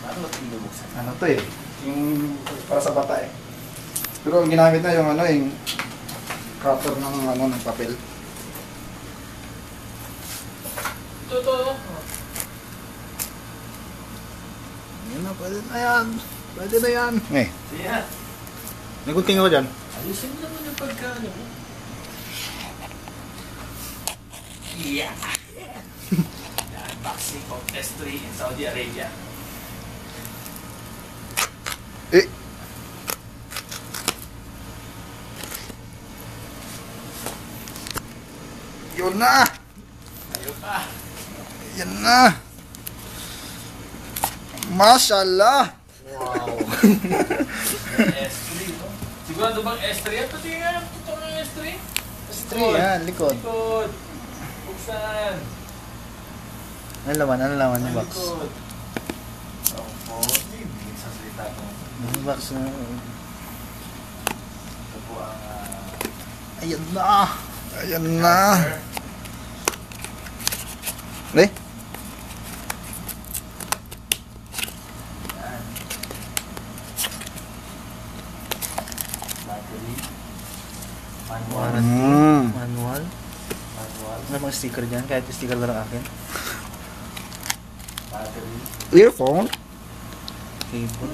Ano ito yung bubuksan? Ano to eh? Yung para sa bata eh. Pero ang ginamit na yung ano yung cutter ng ano ng papel. Ito. Yan na, pwede na yan. Pwede na yan. Eh, Yeah. nagunting ako dyan. Ayusin mo naman yung pagkano mo. Yeah. The unboxing of S3 in Saudi Arabia. Eh. Yun na. Ayaw ka. Yan na. Mashallah. Wow. S3, no? Sigurado bang S3 yan? Pati nga, totoo ng S3? S3 yan, likod. Likod. Buksan. Ano laman yung box? Likod. Opo. Hindi sa salita ko. Yung box na. Ito po ang... Ayan na. Ayan na. Eh? Battery. Manual. Mm. Manual. Manual. Ano bang sticker dyan? Kahit sticker na lang akin. Battery. Earphone. Cable.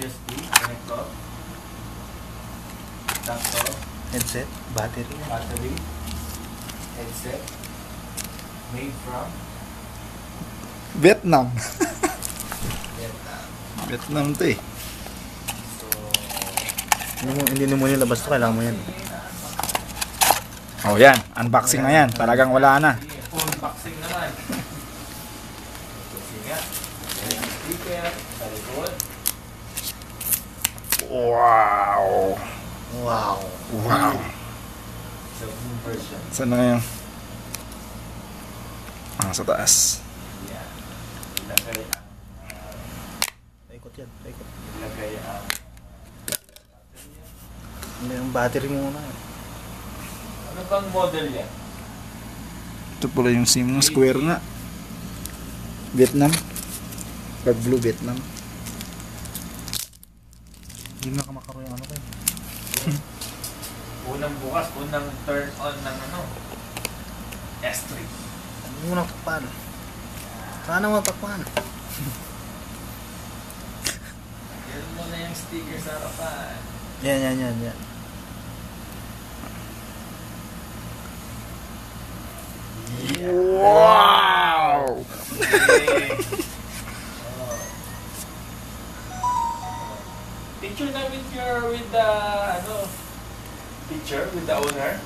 USB. Connector. Adapter. Headset. Battery. Battery. Headset. Made from Vietnam. Vietnam. Vietnam to eh. So, Hindi mo nilabas ito. Kailangan mo yan. Oh yan, unboxing na yan. Talagang wala na. unboxing naman. Kasi nga, may sticker sa likod. Wow. Wow. Wow. So, new version. Saan na yung... sa taas. Yeah. Ilagay ang... Paikot yan. Paikot. ilagay ang... Hindi yung battery muna. Ano bang model yan? Ito pala yung SIM ng square nga. Vietnam. Pag blue Vietnam. Hindi mo nakamakaro yung ano kayo. Unang bukas, unang turn on ng ano? S3. Hindi mo natakpan. Sana mo natakpan. Yan mo na yung sticker sa harapan. Yan. Wow! Okay. Oh. Picture na with the ano? Picture with the owner.